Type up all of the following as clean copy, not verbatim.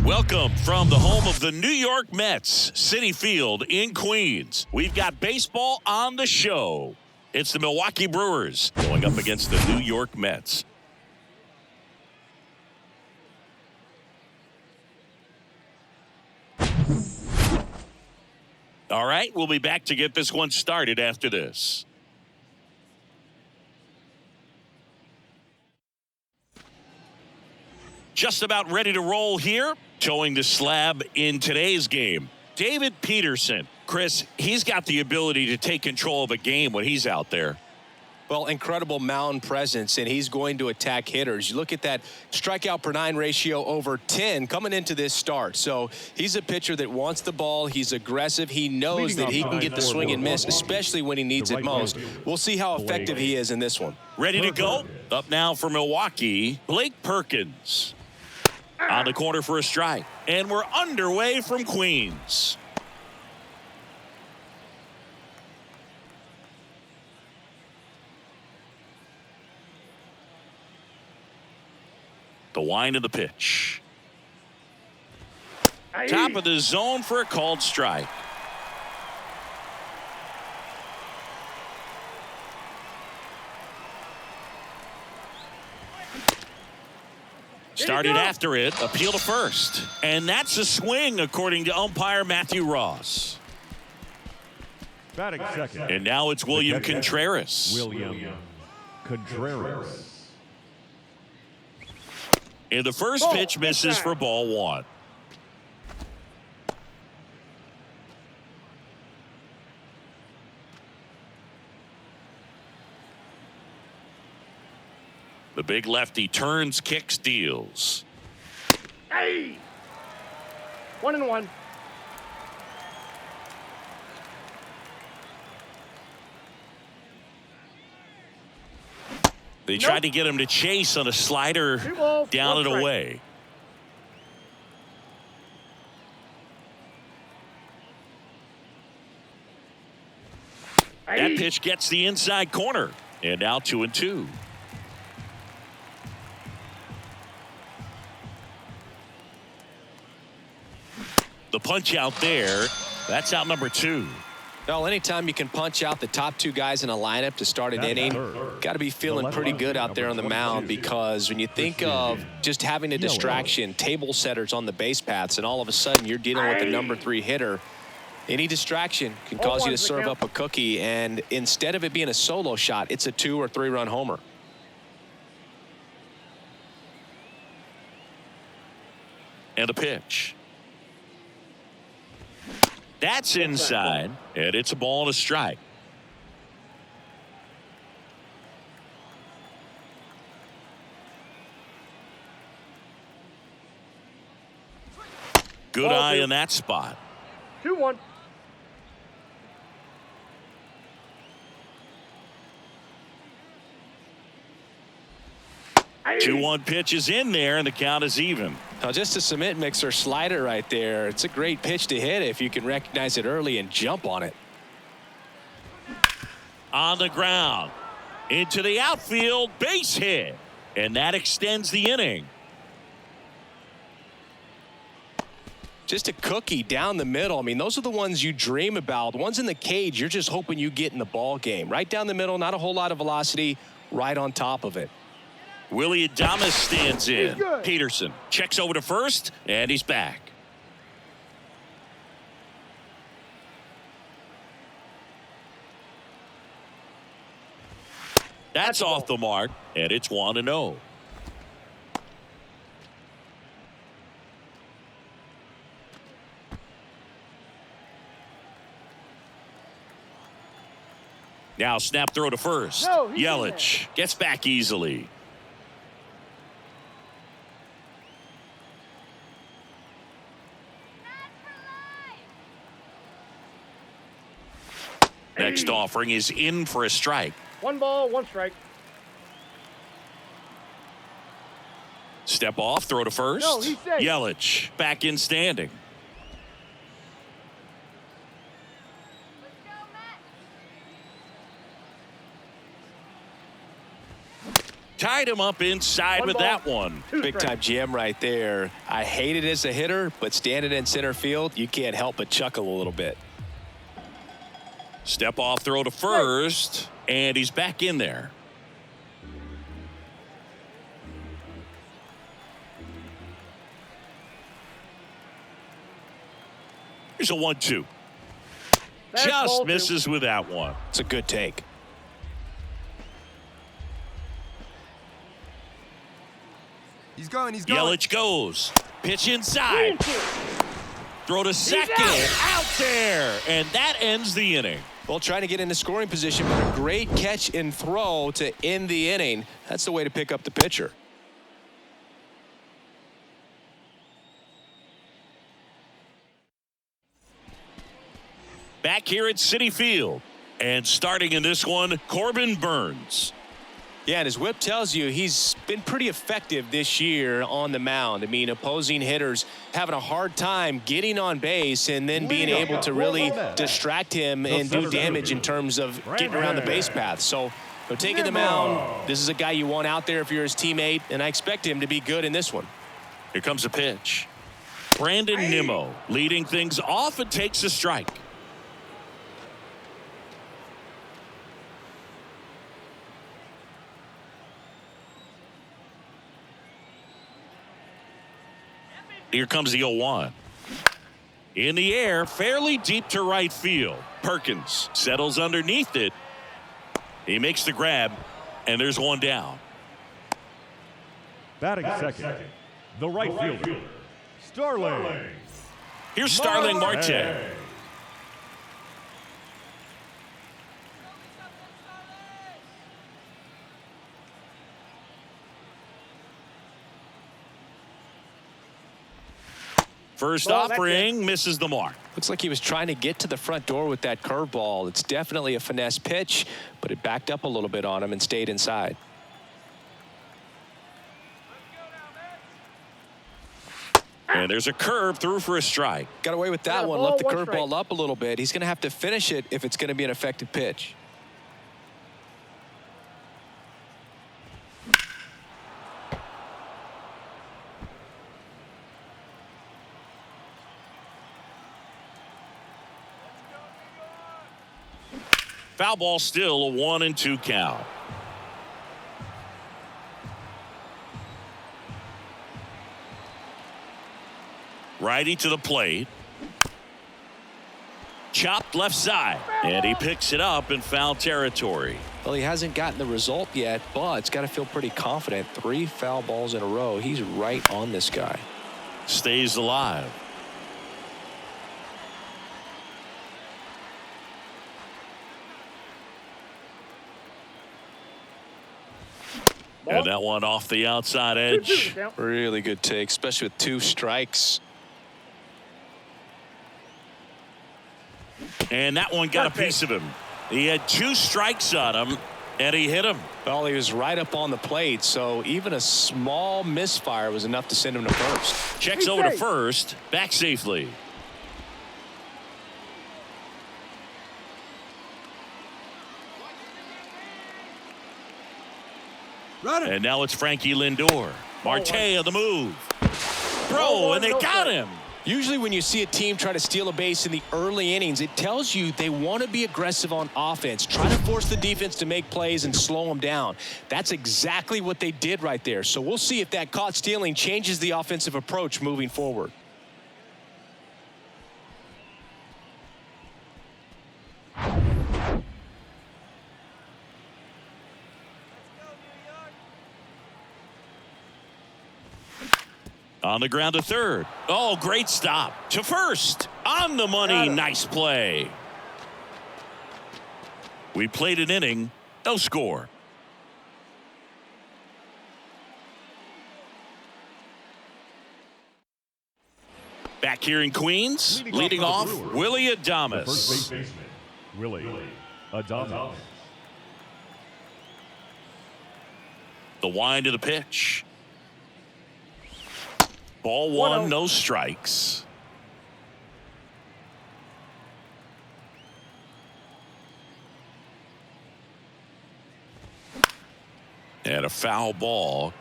Welcome from the home of the New York Mets, Citi Field in Queens. We've got baseball on the show. It's the Milwaukee Brewers going up against the New York Mets. All right, we'll be back to get this one started after this. Just about ready to roll here. Towing the slab in today's game, David Peterson. Chris, he's got the ability to take control of a game when he's out there. Well, incredible mound presence, and he's going to attack hitters. You look at that strikeout per 9 ratio over 10 coming into this start. So he's a pitcher that wants the ball. He's aggressive. He knows that he can get the swing and miss, especially when he needs it most. We'll see how effective he is in this one. Ready to go? Up now for Milwaukee, Blake Perkins. On the corner for a strike. And we're underway from Queens. The wind of the pitch. Top of the zone for a called strike. Started after it, appeal to first. And that's a swing, according to umpire Matthew Ross. Batting second. And now it's William Contreras. William Contreras. And the first pitch misses for ball one. The big lefty turns, kicks, deals. Hey! 1-1. They tried to get him to chase on a slider, down and away. That pitch gets the inside corner. And now 2-2. The punch out there, that's out number 2. Well, anytime you can punch out the top 2 guys in a lineup to start an inning, got to be feeling pretty good out there on the mound, because when you think of just having a distraction, table setters on the base paths, and all of a sudden you're dealing with the number 3 hitter, any distraction can cause you to serve up a cookie, and instead of it being a solo shot, it's a 2 or 3 run homer. And a pitch. That's inside, and it's a ball and a strike. Good eye in that spot. 2-1. Hey. 2-1 pitch is in there, and the count is even. Now, just a cement mixer slider right there. It's a great pitch to hit if you can recognize it early and jump on it. On the ground. Into the outfield, base hit. And that extends the inning. Just a cookie down the middle. I mean, those are the ones you dream about. The ones in the cage, you're just hoping you get in the ball game. Right down the middle, not a whole lot of velocity, right on top of it. Willie Adames stands in. Peterson checks over to first, and he's back. That's off the mark, and it's 1-0. Now snap throw to first. Yelich gets back easily. Next offering is in for a strike. 1 ball, 1 strike. Step off, throw to first. No, he's safe. Yelich back in standing. Tied him up inside with that one. Big time GM right there. I hate it as a hitter, but standing in center field, you can't help but chuckle a little bit. Step off throw to first, and he's back in there. Here's a 1-2. Just misses with that one. It's a good take. He's going. Yelich goes. Pitch inside. Throw to second. Out there. And that ends the inning. Well, trying to get into scoring position, but a great catch and throw to end the inning. That's the way to pick up the pitcher. Back here at Citi Field. And starting in this one, Corbin Burnes. Yeah, and his whip tells you he's been pretty effective this year on the mound. I mean, opposing hitters having a hard time getting on base and then being able to really distract him and do damage in terms of getting around the base path. So, taking the mound, this is a guy you want out there if you're his teammate, and I expect him to be good in this one. Here comes a pitch. Brandon Nimmo leading things off and takes a strike. Here comes the 0-1. In the air, fairly deep to right field. Perkins settles underneath it. He makes the grab, and there's one down. Batting second, the right fielder, Starling. Here's Starling Marte. First offering misses the mark. Looks like he was trying to get to the front door with that curveball. It's definitely a finesse pitch, but it backed up a little bit on him and stayed inside. And there's a curve through for a strike. Got away with that one. Left the curveball up a little bit. He's going to have to finish it if it's going to be an effective pitch. Foul ball, still a 1-2 count. Righty to the plate. Chopped left side. And he picks it up in foul territory. Well, he hasn't gotten the result yet, but it's got to feel pretty confident. 3 foul balls in a row. He's right on this guy. Stays alive. And that one off the outside edge. Really good take, especially with 2 strikes. And that one got a piece of him. He had 2 strikes on him, and he hit him. Well, he was right up on the plate, so even a small misfire was enough to send him to first. Checks over to first, back safely. And now it's Frankie Lindor. Marte on the move. Throw, and they got him. Usually when you see a team try to steal a base in the early innings, it tells you they want to be aggressive on offense. Try to force the defense to make plays and slow them down. That's exactly what they did right there. So we'll see if that caught stealing changes the offensive approach moving forward. On the ground to third. Oh, great stop. To first. On the money. Nice play. We played an inning. No score. Back here in Queens. Leading off, Willie Adames. First baseman, Willie Adames. The wind of the pitch. Ball 1, no strikes. And a foul ball.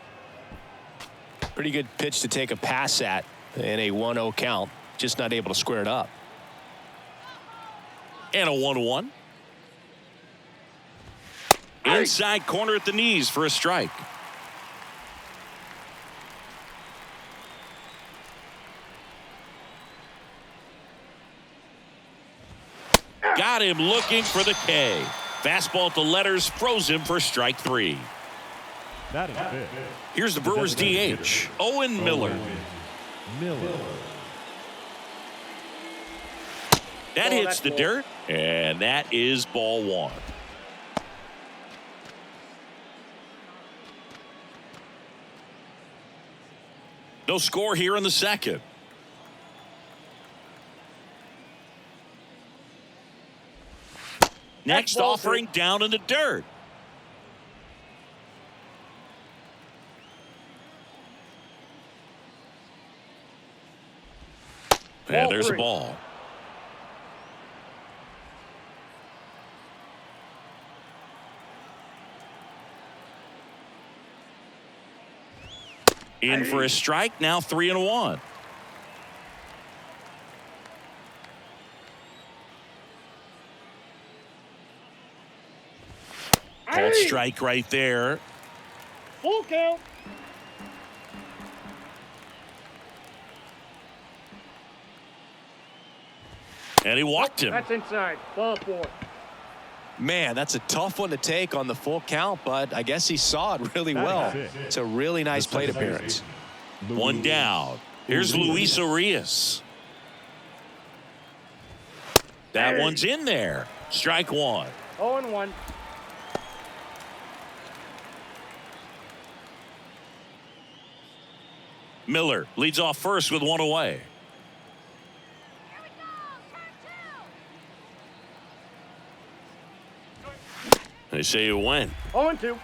Pretty good pitch to take a pass at in a 1-0 count. Just not able to square it up. And a 1-1. Inside corner at the knees for a strike. Got him looking for the K. Fastball to letters, froze him for strike 3. That is it. Here's the Brewers DH, Owen Miller. That hits the dirt, and that is ball 1. No score here in the second. Next offering down in the dirt. And there's a ball. In for a strike, now 3-1. Called strike right there. Full count. And he walked him. That's inside. Ball 4. Man, that's a tough one to take on the full count, but I guess he saw it really well. It's a really nice plate appearance. One down. Here's Luis Arias. That one's in there. Strike 1. 0-1. Miller leads off first with 1 away. They say it went. 0-2.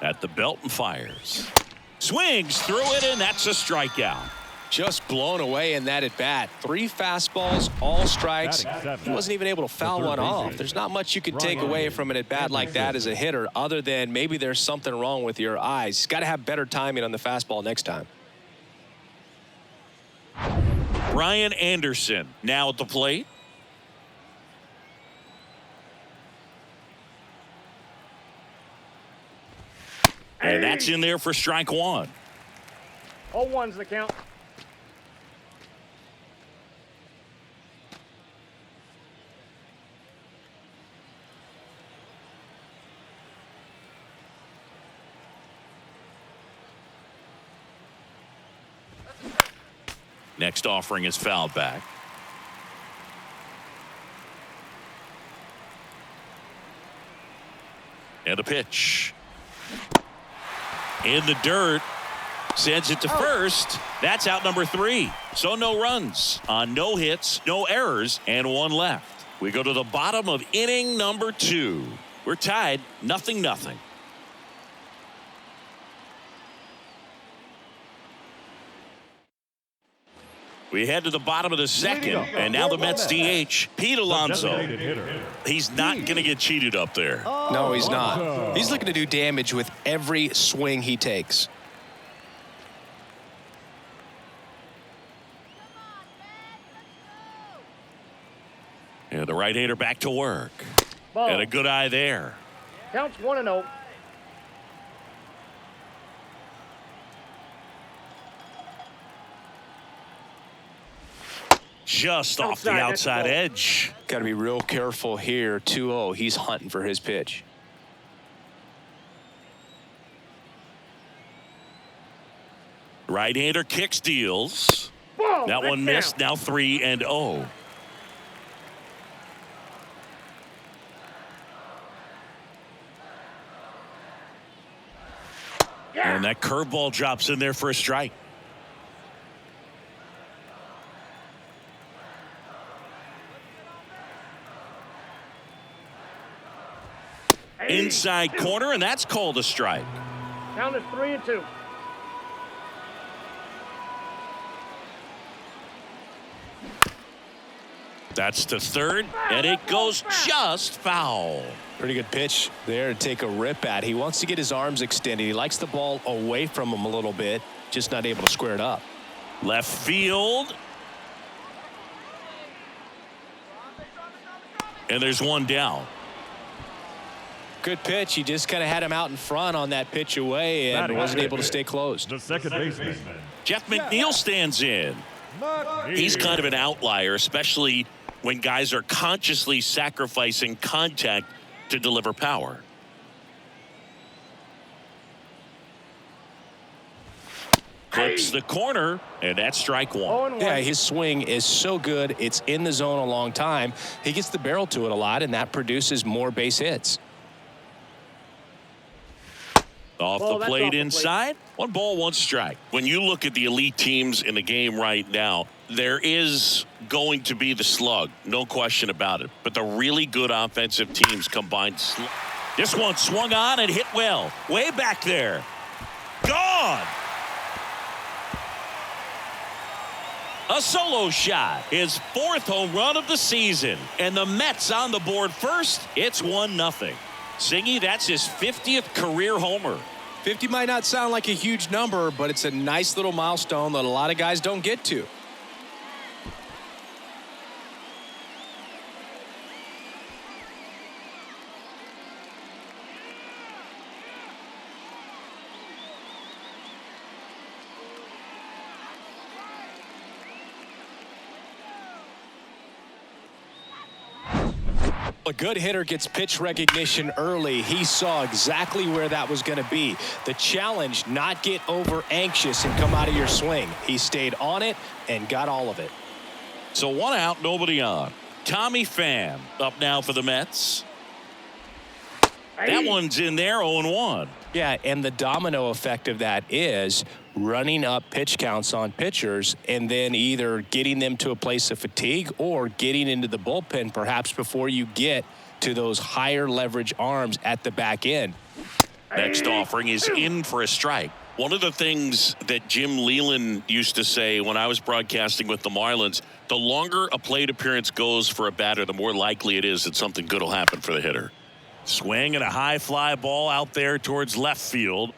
At the belt and fires. Swings through it, and that's a strikeout. Just blown away in that at bat. 3 fastballs, all strikes. He wasn't even able to foul one off. There's not much you could take away from an at bat like that as a hitter, other than maybe there's something wrong with your eyes. He's got to have better timing on the fastball next time. Brian Anderson now at the plate. And that's in there for strike 1. 0-1's the count. Next offering is fouled back. And a pitch. In the dirt. Sends it to first. That's out number 3. So no runs on no hits, no errors, and 1 left. We go to the bottom of inning number 2. We're tied 0-0. We head to the bottom of the second, and now the Mets DH, Pete Alonso. He's not going to get cheated up there. No, he's not. He's looking to do damage with every swing he takes. And the right-hander back to work. Ball. And a good eye there. Counts 1-0. Just off the outside edge. Got to be real careful here. 2-0. He's hunting for his pitch. Right-hander kick steals. Whoa, That one missed. Now 3-0. Yeah. And that curveball drops in there for a strike. Inside corner, and that's called a strike. Count is 3-2. That's to third, and it goes just foul. Pretty good pitch there to take a rip at. He wants to get his arms extended. He likes the ball away from him a little bit, just not able to square it up. Left field. And there's one down. Good pitch. He just kind of had him out in front on that pitch away and wasn't able to stay close. The second baseman. Jeff McNeil stands in. He's kind of an outlier, especially when guys are consciously sacrificing contact to deliver power. Clips the corner, and that's strike one. Yeah, his swing is so good. It's in the zone a long time. He gets the barrel to it a lot, and that produces more base hits. Off the plate inside. 1 ball, 1 strike. When you look at the elite teams in the game right now, there is going to be the slug. No question about it. But the really good offensive teams combined. This one swung on and hit well. Way back there. Gone. A solo shot. His 4th home run of the season. And the Mets on the board first. It's 1-0. Singy, that's his 50th career homer. 50 might not sound like a huge number, but it's a nice little milestone that a lot of guys don't get to. A good hitter gets pitch recognition early. He saw exactly where that was going to be. The challenge, not get over anxious and come out of your swing. He stayed on it and got all of it. So 1 out, nobody on. Tommy Pham up now for the Mets. That one's in there, 0-1. Yeah, and the domino effect of that is running up pitch counts on pitchers and then either getting them to a place of fatigue or getting into the bullpen perhaps before you get to those higher leverage arms at the back end. Next offering is in for a strike. One of the things that Jim Leland used to say when I was broadcasting with the Marlins, the longer a plate appearance goes for a batter, the more likely it is that something good will happen for the hitter. Swing and a high fly ball out there towards left field.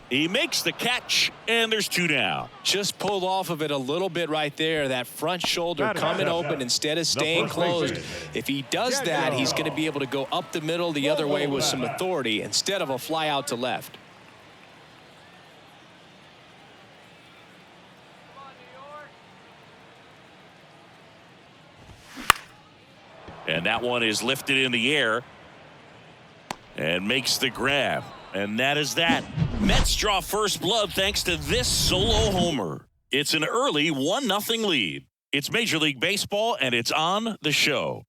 He makes the catch, and there's 2 down. Just pulled off of it a little bit right there. That front shoulder coming open instead of staying closed. If he does that, he's going to be able to go up the middle the other way with some authority instead of a fly out to left. And that one is lifted in the air and makes the grab. And that is that. Mets draw first blood thanks to this solo homer. It's an early 1-0 lead. It's Major League Baseball, and it's on the show.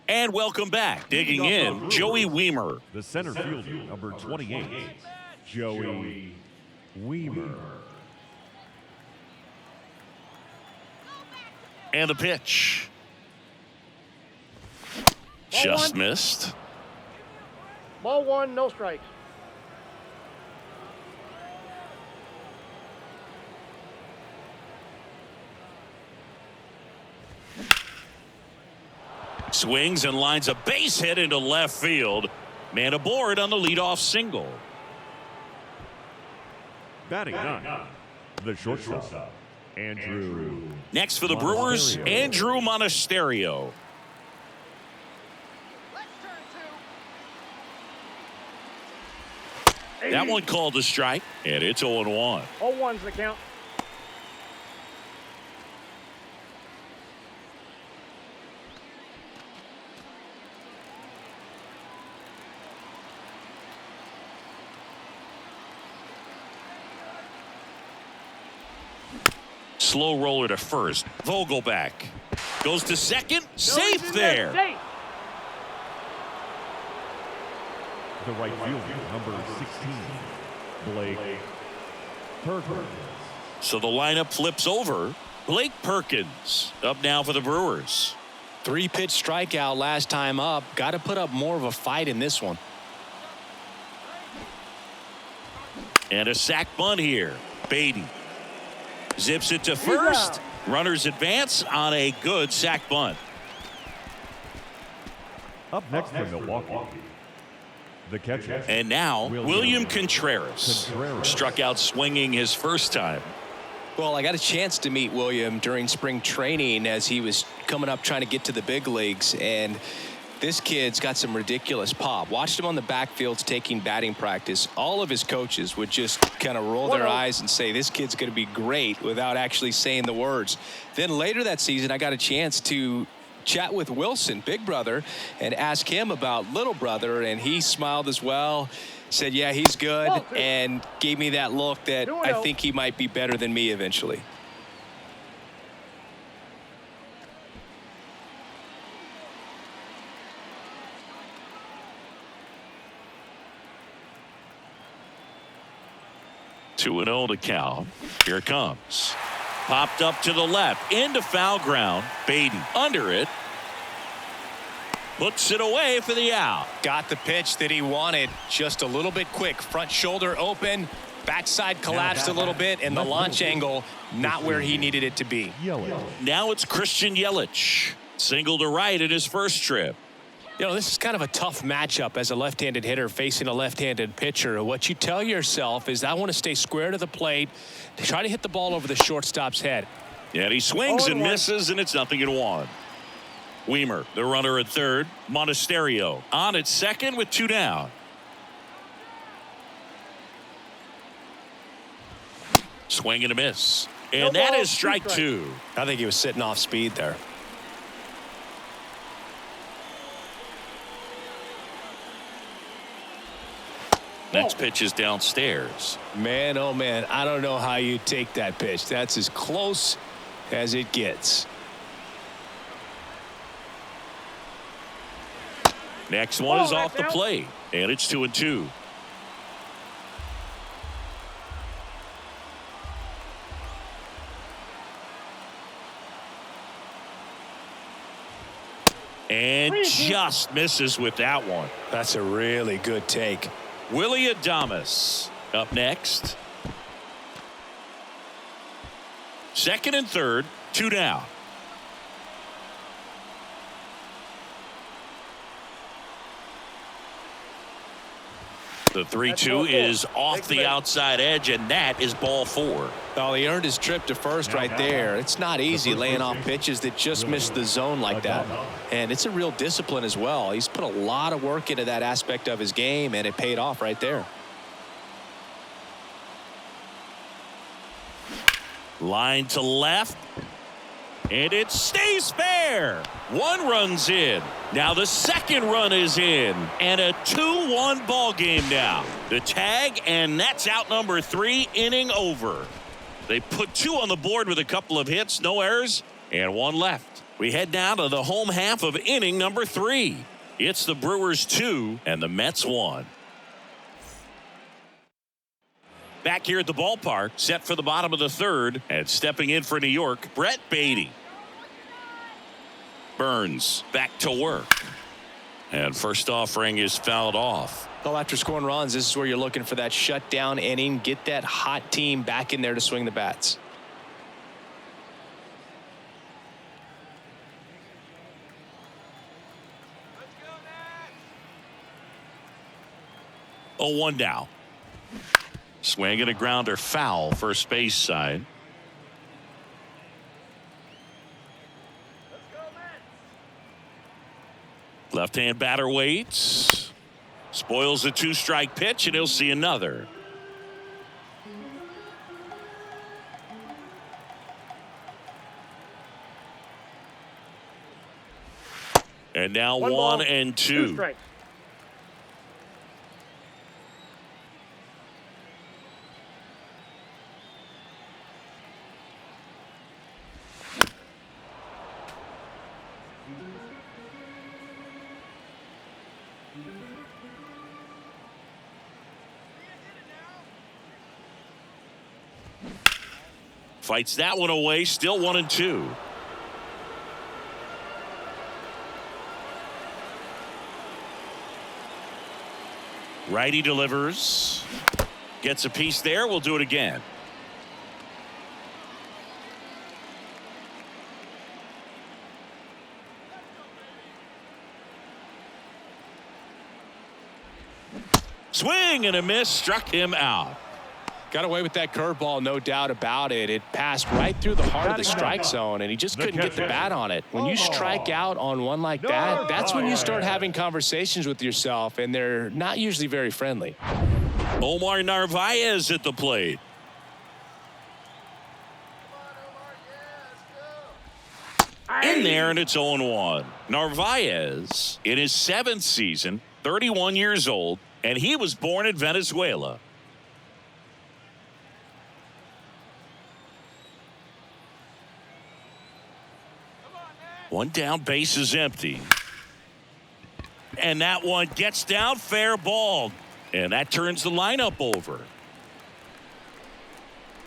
And welcome back. Digging in, Joey Wiemer. The center fielder, number 28, Joey Wiemer. And the pitch. Just missed. Ball 1, no strikes. Swings and lines a base hit into left field. Man aboard on the leadoff single. Batting 9, the shortstop, Andrew. Next for the Brewers, Andrew Monasterio. That one called a strike, and it's 0-1. 0-1's the count. Slow roller to first. Vogelback goes to second. Safe there. Safe. The right fielder, number 16, Blake Perkins. So the lineup flips over. Blake Perkins up now for the Brewers. 3-pitch strikeout last time up. Got to put up more of a fight in this one. And a sac bunt here. Beatty zips it to first. Runners advance on a good sac bunt. Up next for Milwaukee, the catcher. And now, William Contreras. Struck out swinging his first time. Well, I got a chance to meet William during spring training as he was coming up trying to get to the big leagues. And this kid's got some ridiculous pop. Watched him on the backfields taking batting practice. All of his coaches would just kind of roll their eyes and say, this kid's going to be great, without actually saying the words. Then later that season, I got a chance to chat with Wilson, big brother, and ask him about little brother, and he smiled as well, said, yeah, he's good, and gave me that look that I think he might be better than me eventually. Two and 0 to count. Here it comes. Popped up to the left, into foul ground. Beatty under it. Puts it away for the out. Got the pitch that he wanted, just a little bit quick. Front shoulder open, backside collapsed a little bit, and the launch angle not where he needed it to be. Now it's Christian Yelich. Single to right at his first trip. You know, this is kind of a tough matchup as a left-handed hitter facing a left-handed pitcher. What you tell yourself is, I want to stay square to the plate, try to hit the ball over the shortstop's head. Yeah, and he swings and misses, and it's 0-1. Weimer, the runner at third. Monasterio on at second with 2 down. Swing and a miss. And that is strike 2. I think he was sitting off speed there. Next pitch is downstairs. Man, oh man, I don't know how you take that pitch. That's as close as it gets. Next one is off the plate, and it's 2-2. And just misses with that one. That's a really good take. Willie Adames up next. Second and third, 2 down. The 3-2 is off the outside edge, and that is ball 4. Well, he earned his trip to first right there. It's not easy laying off pitches that just miss the zone like that. And it's a real discipline as well. He's put a lot of work into that aspect of his game, and it paid off right there. Line to left. And it stays fair. 1 run's in. Now the second run is in. And a 2-1 ball game now. The tag, and that's out number 3, inning over. They put 2 on the board with a couple of hits, no errors, and 1 left. We head down to the home half of inning number 3. It's the Brewers 2 and the Mets 1. Back here at the ballpark, set for the bottom of the third, and stepping in for New York, Brett Beatty. Burns back to work. And first offering is fouled off. Well, after scoring runs, this is where you're looking for that shutdown inning. Get that hot team back in there to swing the bats. Oh, 1 down. Swing and a grounder foul, first base side. Left-hand batter waits. Spoils the 2-strike pitch, and he'll see another. And now 1 and 2. Fights that one away, still 1 and 2. Righty delivers. Gets a piece there. We'll do it again. Swing and a miss, struck him out. Got away with that curveball, no doubt about it. It passed right through the heart of the strike zone, and he just couldn't get the bat on it. When you strike out on one like that, that's when you start having conversations with yourself, and they're not usually very friendly. Omar Narvaez at the plate. In there, and it's 0-1. Narvaez, in his 7th season, 31 years old, and he was born in Venezuela. One down, base is empty. And that one gets down, fair ball. And that turns the lineup over.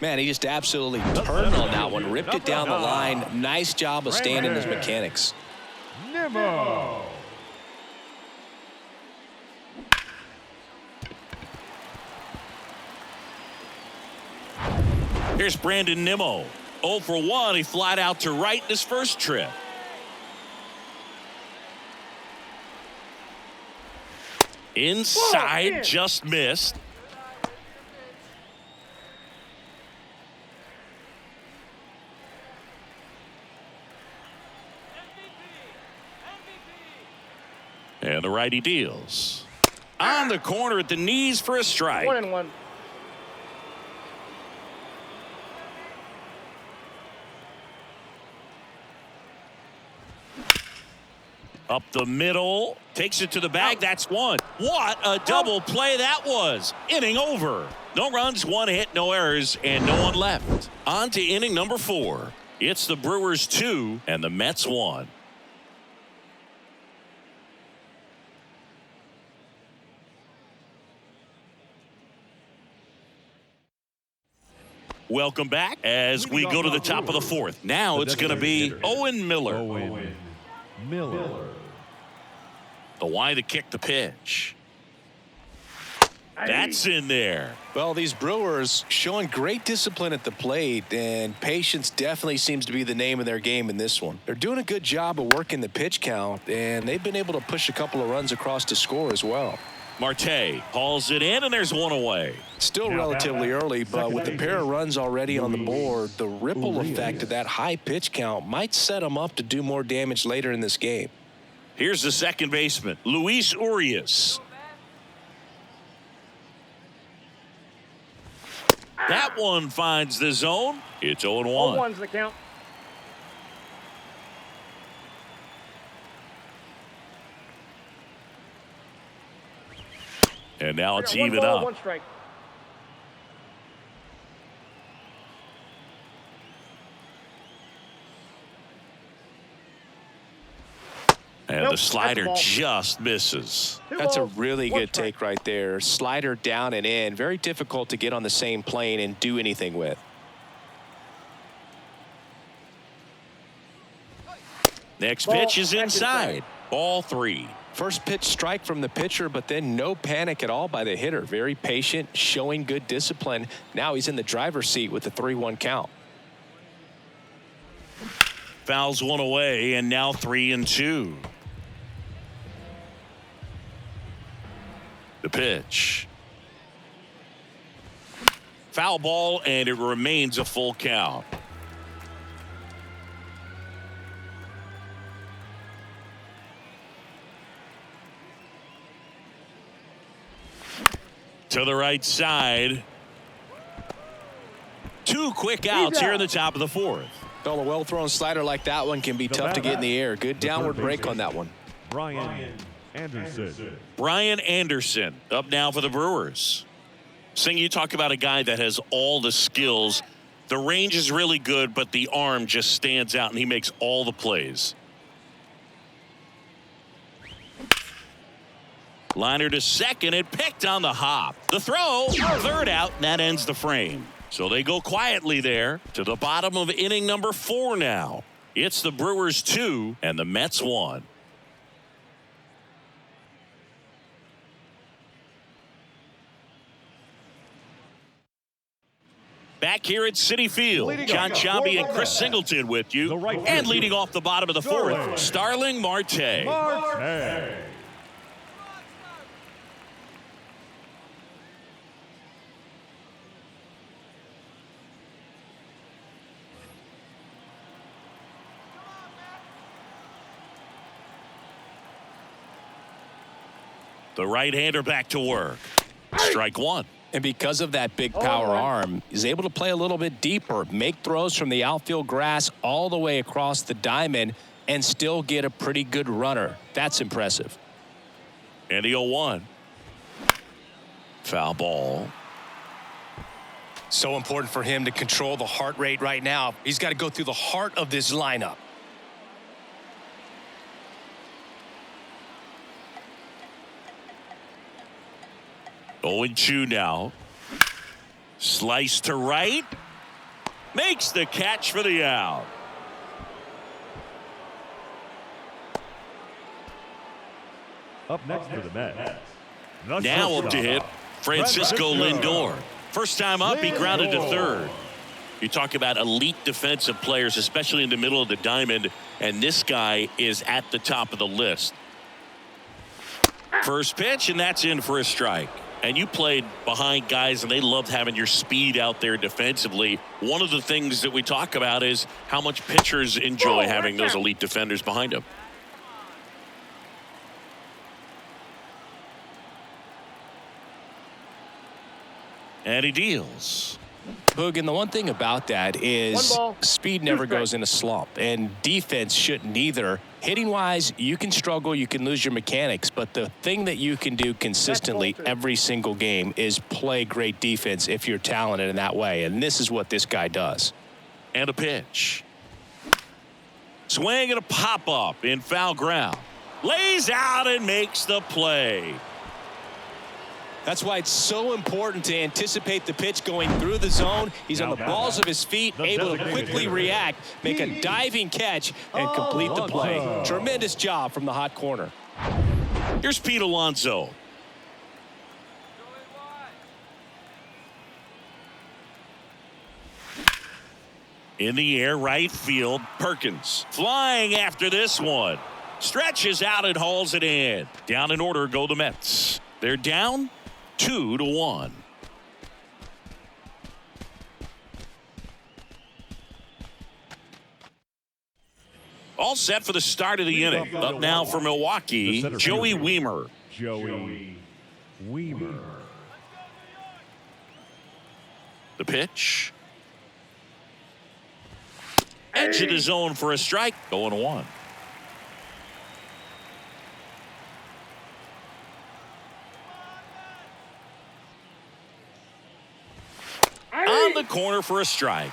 Man, he just absolutely turned on that one, ripped it down the line. Nice job of staying in his mechanics. Nimmo. Here's Brandon Nimmo. 0 for 1. He flied out to right in his first trip. Inside, just missed. And the righty deals. On the corner at the knees for a strike. 1-1. Up the middle, takes it to the bag. That's one. What a double play that was. Inning over. No runs, 1 hit, no errors, and no one left. On to inning number 4. It's the Brewers 2 and the Mets 1. Welcome back as we go to the top of the 4th. Now it's going to be Owen Miller. Owen Miller. The Y to kick the pitch. That's in there. Well, these Brewers showing great discipline at the plate, and patience definitely seems to be the name of their game in this one. They're doing a good job of working the pitch count, and they've been able to push a couple of runs across to score as well. Marte hauls it in, and there's one away. Still relatively early, but with a pair of runs already on the board, the ripple effect of that high pitch count might set them up to do more damage later in this game. Here's the second baseman, Luis Urias. That one finds the zone. It's 0-1. 0-1's the count. And now it's One even ball, up. 1 strike. And the slider just misses. That's a really good take right there. Slider down and in. Very difficult to get on the same plane and do anything with. Next pitch is inside. Ball 3. First pitch strike from the pitcher, but then no panic at all by the hitter. Very patient, showing good discipline. Now he's in the driver's seat with a 3-1 count. Fouls one away, and now 3-2. The pitch. Foul ball, and it remains a full count. To the right side. 2 quick outs here in the top of the 4th. Well, a well-thrown slider like that one can be tough to get in the air. Good downward break on that one. Brian Anderson. Brian Anderson up now for the Brewers. Sing, you talk about a guy that has all the skills. The range is really good, but the arm just stands out, and he makes all the plays. Liner to second and picked on the hop. The throw, 3rd out, and that ends the frame. So they go quietly there to the bottom of inning number 4 now. It's the Brewers 2 and the Mets 1. Back here at Citi Field, John Chambi and Chris Singleton with you. And leading off the bottom of the 4th, Starling Marte. The right-hander back to work. Strike one. And because of that big power arm, he's able to play a little bit deeper, make throws from the outfield grass all the way across the diamond, and still get a pretty good runner. That's impressive. And the 0-1. Foul ball. So important for him to control the heart rate right now. He's got to go through the heart of this lineup. 0-2 now. Slice to right. Makes the catch for the out. Up next for the Mets. Now up to hit Francisco Lindor. First time up, he grounded to third. You talk about elite defensive players, especially in the middle of the diamond, and this guy is at the top of the list. First pitch, and that's in for a strike. And you played behind guys, and they loved having your speed out there defensively. One of the things that we talk about is how much pitchers enjoy having those elite defenders behind them. And he deals. Boog, and the one thing about that is speed never goes in a slump, and defense shouldn't either. Hitting-wise, you can struggle, you can lose your mechanics, but the thing that you can do consistently every single game is play great defense if you're talented in that way, and this is what this guy does. And a pitch. Swing and a pop-up in foul ground. Lays out and makes the play. That's why it's so important to anticipate the pitch going through the zone. He's on the balls of his feet, able to quickly react, make a diving catch, and complete the play. Tremendous job from the hot corner. Here's Pete Alonso. In the air, right field, Perkins flying after this one. Stretches out and hauls it in. Down in order go the Mets. They're down 2-1. All set for the start of the inning. Up now for Milwaukee, Joey Wiemer. Joey Wiemer. The pitch. Edge of the zone for a strike. 0-1. On the corner for a strike.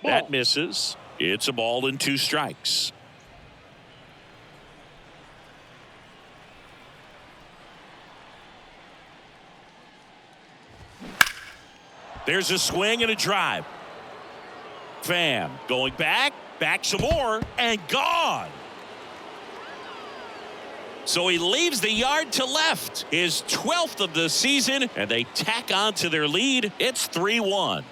That misses. It's a ball and 2 strikes. There's a swing and a drive. Pham going back some more, and gone. So he leaves the yard to left. His 12th of the season, and they tack on to their lead. It's 3-1.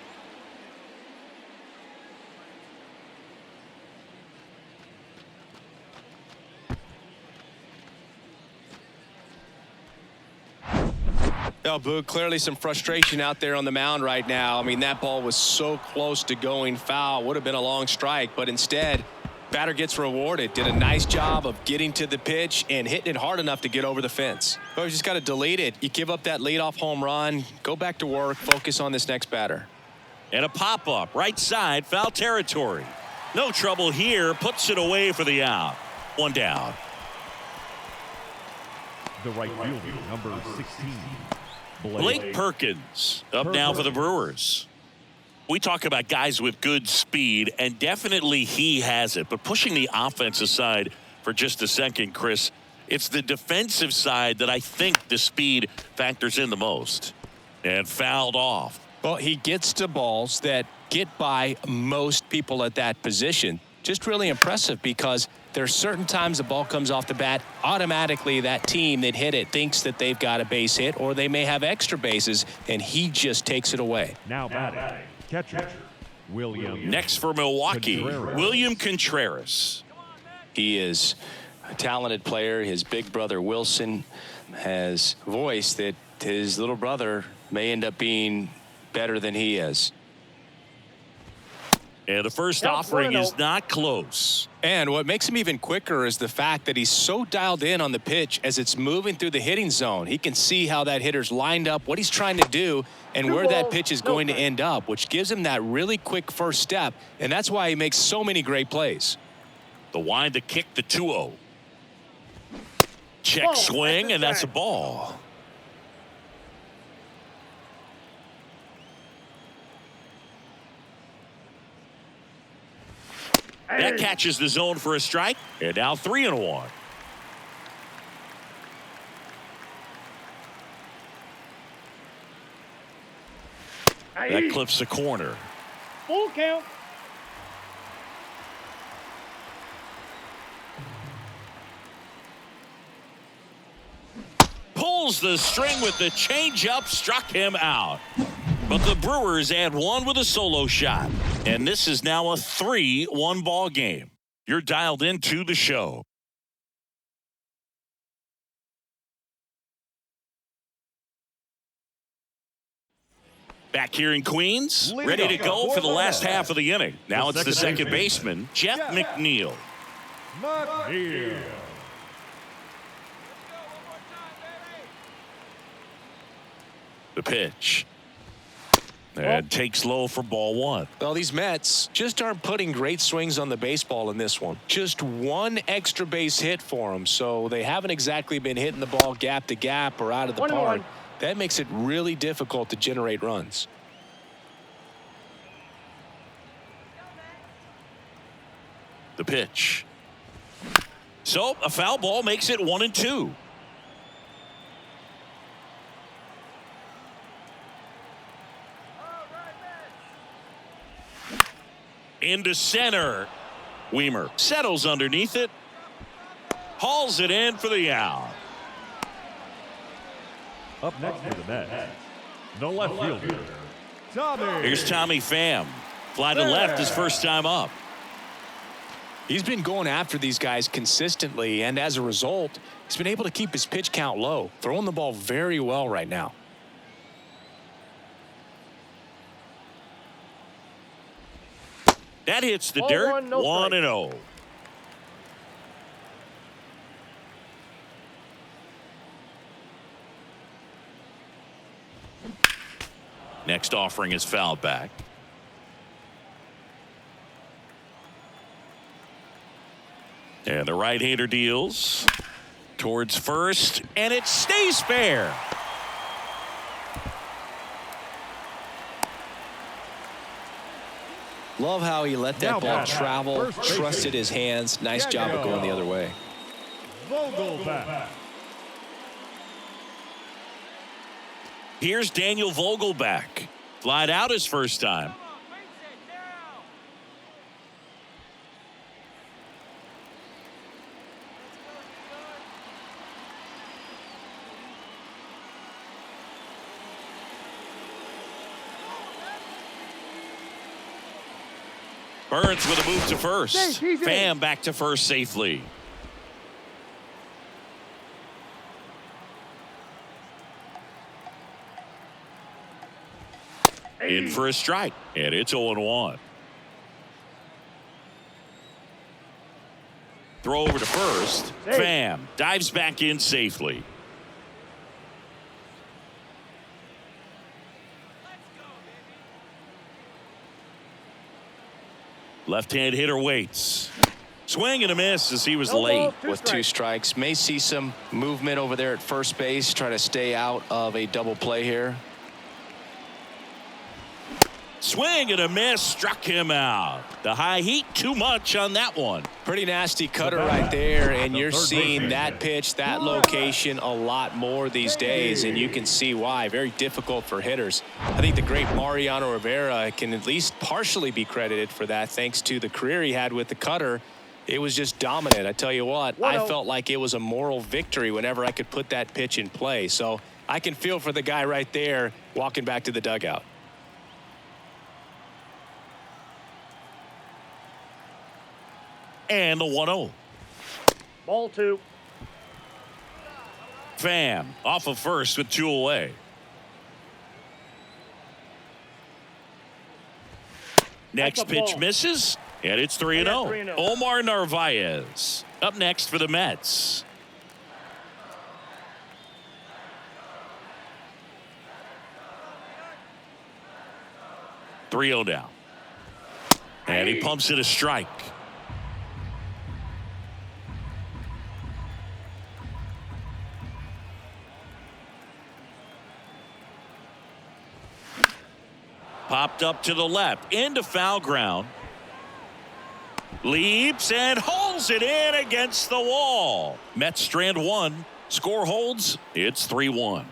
Oh, Boog, clearly some frustration out there on the mound right now. I mean, that ball was so close to going foul. Would have been a long strike, but instead, batter gets rewarded. Did a nice job of getting to the pitch and hitting it hard enough to get over the fence. But you just got to delete it. You give up that leadoff home run, go back to work, focus on this next batter. And a pop-up, right side, foul territory. No trouble here, puts it away for the out. 1 down. The right fielder, number 16. Blake Perkins up now for the Brewers. We talk about guys with good speed, and definitely he has it. But pushing the offense aside for just a second, Chris, it's the defensive side that I think the speed factors in the most. And fouled off. Well, he gets to balls that get by most people at that position. Just really impressive because there are certain times the ball comes off the bat, automatically that team that hit it thinks that they've got a base hit, or they may have extra bases, and he just takes it away. Now batting, catcher, William. Next for Milwaukee, William Contreras. He is a talented player. His big brother Wilson has voiced that his little brother may end up being better than he is. And the first Count offering 1-0. is not close. And what makes him even quicker is the fact that he's so dialed in on the pitch as it's moving through the hitting zone. He can see how that hitter's lined up, what he's trying to do, and 2 where that balls, pitch is no going to strikes. end up, which gives him that really quick first step. And that's why he makes so many great plays. The wind to kick the 2-0. Check Ball, swing, that's and that's a strike. ball. That catches the zone for a strike. And now 3-1. That clips the corner. Full count. Pulls the string with the changeup, struck him out. But the Brewers add one with a solo shot. And this is now a 3-1 ball game. You're dialed into the show. Back here in Queens, ready to go for the last half of the inning. Now it's the second baseman, Jeff McNeil. McNeil. The pitch. And takes low for ball one. Well, these Mets just aren't putting great swings on the baseball in this one. Just one extra base hit for them, so they haven't exactly been hitting the ball gap to gap or out of the 1-1. park. That makes it really difficult to generate runs. The pitch. So a foul ball makes it 1-2. Into center. Weimer settles underneath it. Hauls it in for the out. Up next for the Mets, the left fielder, Tommy. Here's Tommy Pham. Fly to left his first time up. He's been going after these guys consistently, and as a result, he's been able to keep his pitch count low, throwing the ball very well right now. That hits the Ball dirt. 1, no 1-0. Next offering is fouled back. And the right-hander deals towards first, and it stays fair. Love how he let that Now ball back. travel, First base. trusted his hands. Nice job of going the other way. Vogelback. Here's Daniel Vogelback. Flied out his first time. Burns with a move to first. he's in. Pham back to first safely. In for a strike, and it's 0-1. Throw over to first. Safe. Pham dives back in safely. Left-hand hitter waits. Swing and a miss as he was No late. ball, With 2 strikes. May see some movement over there at first base. Try to stay out of a double play here. Swing and a miss, struck him out. The high heat, too much on that one. Pretty nasty cutter right there, and you're third seeing baseman. that pitch, that location a lot more these days, and you can see why. Very difficult for hitters. I think the great Mariano Rivera can at least partially be credited for that thanks to the career he had with the cutter. It was just dominant. I tell you what, I 1-0. felt like it was a moral victory whenever I could put that pitch in play. So I can feel for the guy right there walking back to the dugout. And the 1-0. Ball 2. Pham off of first with 2 away. Next That's a pitch ball. misses, and it's 3-0. 3-0. Omar Narvaez up next for the Mets. Three-0 now. And he pumps it a strike. Popped up to the left into foul ground. Leaps and holds it in against the wall. Mets strand one. Score holds. It's 3-1.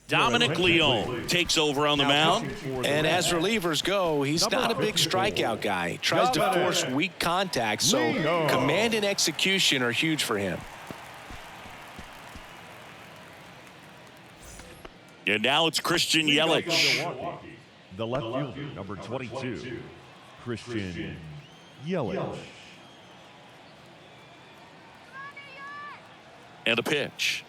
Dominic Leone takes over on the mound. And as relievers go, he's not a big strikeout guy. He tries to force weak contact, so command and execution are huge for him. And now it's Christian Yelich. The left fielder, number 22, Christian Yelich. And a pitch.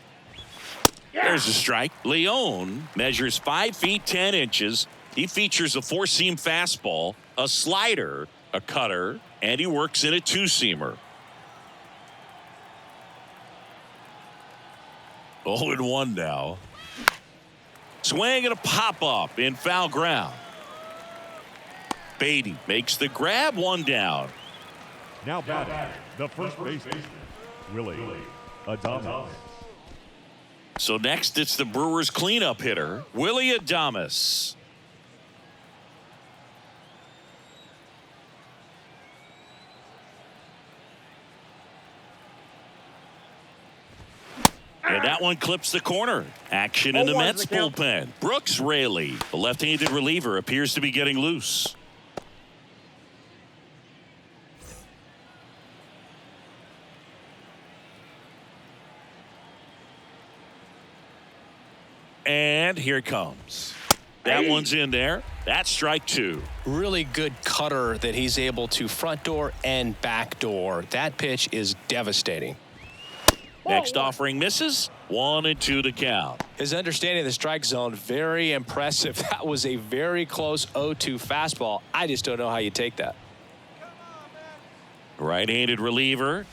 There's a strike. Leone measures 5 feet 10 inches. He features a four-seam fastball, a slider, a cutter, and he works in a two-seamer. 0-1 now. Swing and a pop-up in foul ground. Beatty makes the grab, one down. Now batting, the first baseman, Willie Adames. So next it's the Brewers cleanup hitter, Willie Adames. And that one clips the corner. Action in the Mets bullpen. Brooks Raley, the left-handed reliever, appears to be getting loose. And here it comes. That one's in there. That's strike two. Really good cutter that he's able to front door and back door. That pitch is devastating. Next offering misses. 1-2 to count. His understanding of the strike zone, very impressive. That was a very close 0-2 fastball. I just don't know how you take that. Right-handed reliever.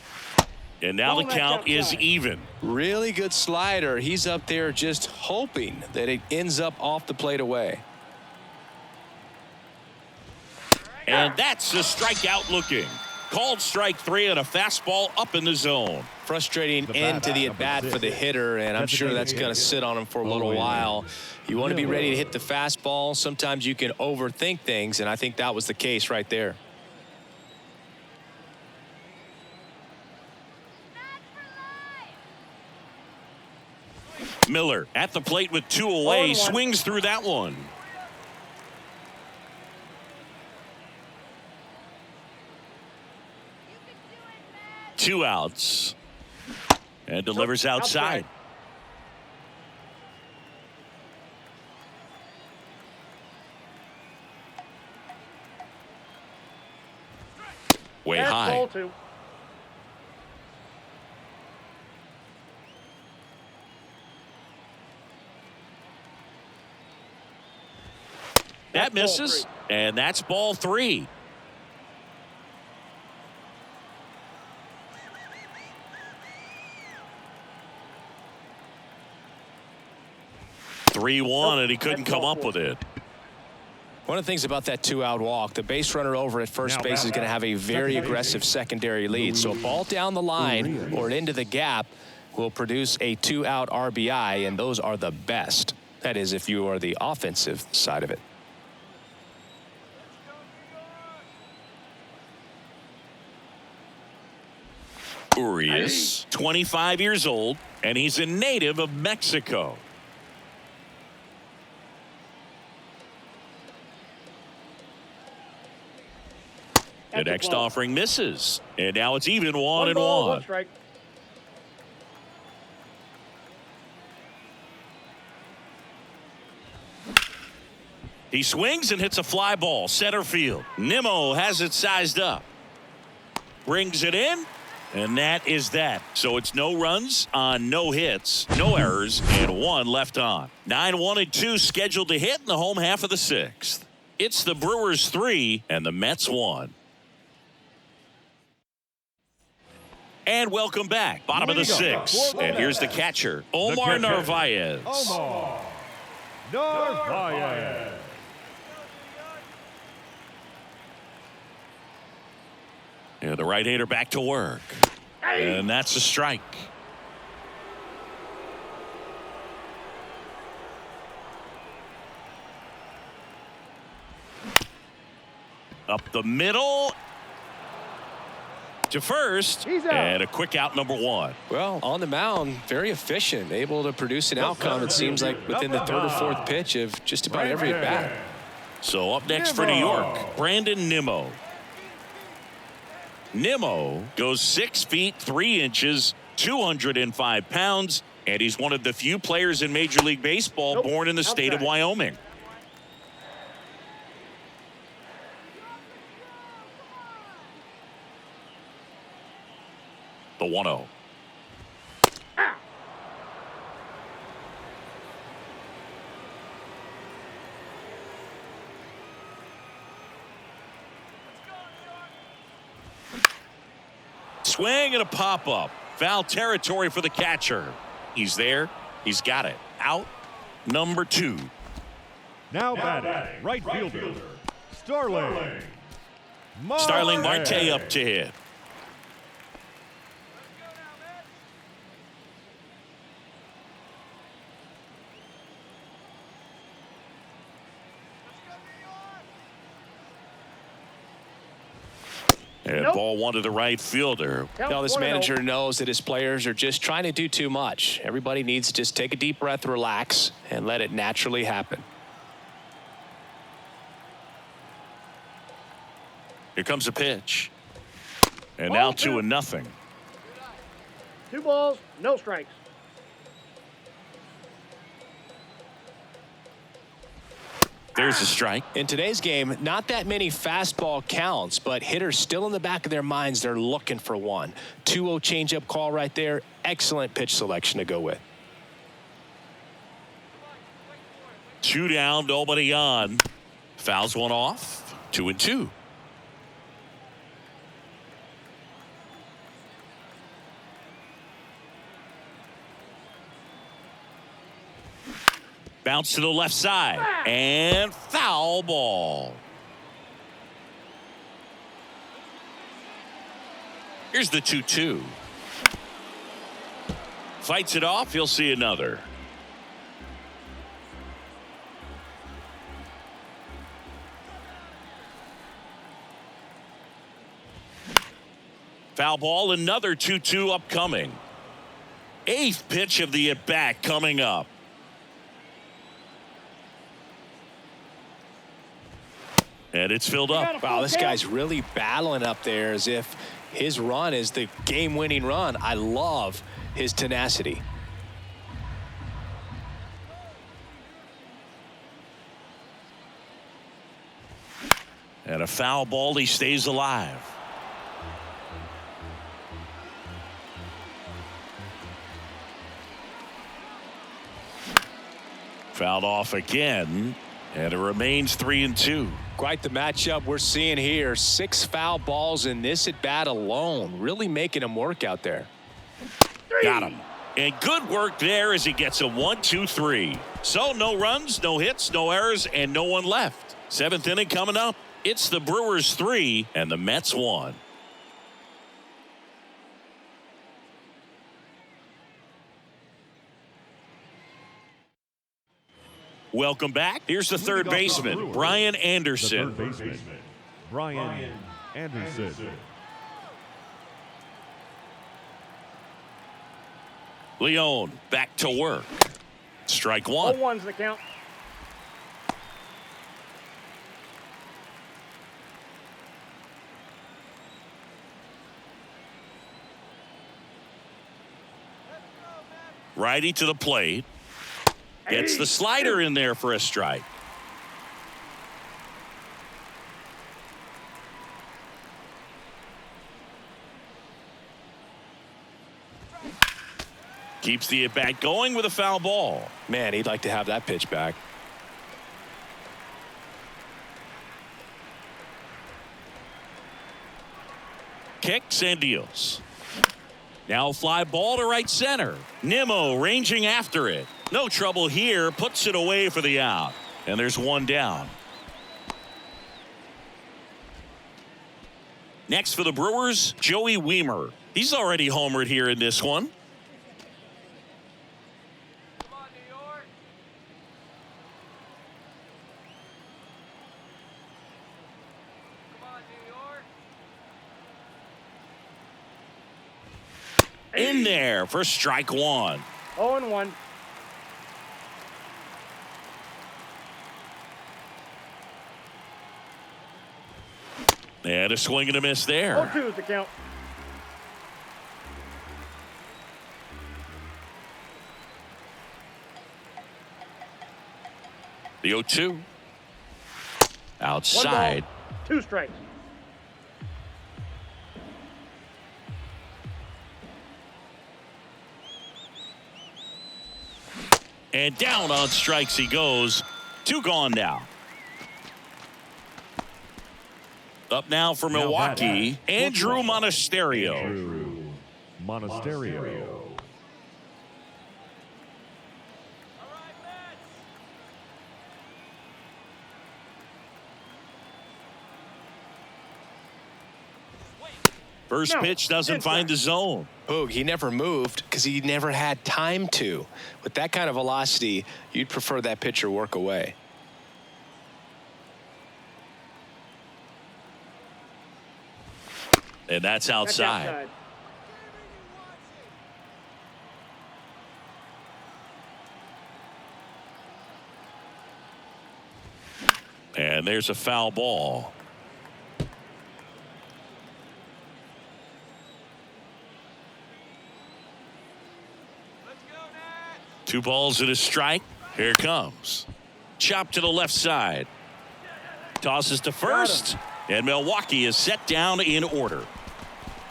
And now the count is even. Really good slider. He's up there just hoping that it ends up off the plate away. And that's the strikeout looking. Called strike three on a fastball up in the zone. Frustrating end to the at-bat for the hitter, and I'm sure that's going to sit on him for a little while. You want to be ready to hit the fastball. Sometimes you can overthink things, and I think that was the case right there. Miller at the plate with 2 away, swings through that one. Two outs. And delivers outside. Way high. Ball 2. That misses, and that's ball 3. (3-1), and he couldn't come up with it. One of the things about that 2-out walk, the base runner over at first base is going to have a very aggressive secondary lead. So a ball down the line or into the gap will produce a 2-out RBI, and those are the best. That is, if you are the offensive side of it. Urias, 25 years old, and he's a native of Mexico. The next offering misses, and now it's even 1-1. Strike. He swings and hits a fly ball center field. Nimmo has it sized up, brings it in, And that is that. So it's no runs on no hits, no errors, and 1 left on. 9, 1, and 2 scheduled to hit in the home half of the 6th. It's the Brewers 3 and the Mets 1. And welcome back. Bottom of the 6th. And here's the catcher, Omar Narvaez. Omar Narvaez. Yeah, the right-hander back to work. And that's a strike. Up the middle to first, and a quick out, number 1. Well, on the mound, very efficient, able to produce an outcome, it seems like, within the 3rd or 4th pitch of just about every at-bat. So up next for New York, Brandon Nimmo. Nimmo goes 6 feet 3 inches, 205 pounds, and he's one of the few players in Major League Baseball born in the state of Wyoming. The 1-0. Swing and a pop-up. Foul territory for the catcher. He's there. He's got it. Out number 2. Now batting, right fielder, Starling Marte up to hit. And ball 1 to the right fielder. Now, this manager knows that his players are just trying to do too much. Everybody needs to just take a deep breath, relax, and let it naturally happen. Here comes a pitch. And now 2-0. 2 balls, no strikes. There's a strike. In today's game, not that many fastball counts, but hitters still in the back of their minds, they're looking for one. 2-0 changeup call right there. Excellent pitch selection to go with. 2 down, nobody on. Fouls 1 off. 2-2. Bounce to the left side and foul ball. Here's the 2-2. Fights it off. He'll see another. Foul ball, another 2-2 upcoming. 8th pitch of the at-bat coming up. And it's filled up. Wow, this guy's really battling up there as if his run is the game-winning run. I love his tenacity. And a foul ball, he stays alive. Fouled off again, and it remains 3-2. Quite the matchup we're seeing here. 6 foul balls in this at bat alone, really making him work out there. Got him. And good work there as he gets a 1-2-3. So no runs, no hits, no errors, and no one left. 7th inning coming up. It's the Brewers 3 and the Mets 1. Welcome back. Here's the third baseman, Brian Anderson. The third baseman, Brian Anderson. Leone back to work. Strike 1. 0-1's the count. Righty to the plate. Gets the slider in there for a strike. Keeps the at-bat going with a foul ball. Man, he'd like to have that pitch back. Kicks and deals. Now fly ball to right center. Nimmo ranging after it. No trouble here. Puts it away for the out. And there's one down. Next for the Brewers, Joey Wiemer. He's already homered here in this one. Come on, New York. Come on, New York. In there for strike one. 0-1. And a swing and a miss there. 0-2 is the count. The 0-2. Outside. 1 ball, 2 strikes. And down on strikes he goes. 2 gone now. Up now for Milwaukee, Andrew Monasterio. Andrew Monasterio. First pitch doesn't find the zone. Boog, he never moved because he never had time to. With that kind of velocity, you'd prefer that pitcher work away. And that's outside. And there's a foul ball. Let's go, Nats. 2 balls and a strike. Here it comes. Chop to the left side. Tosses to first. And Milwaukee is set down in order.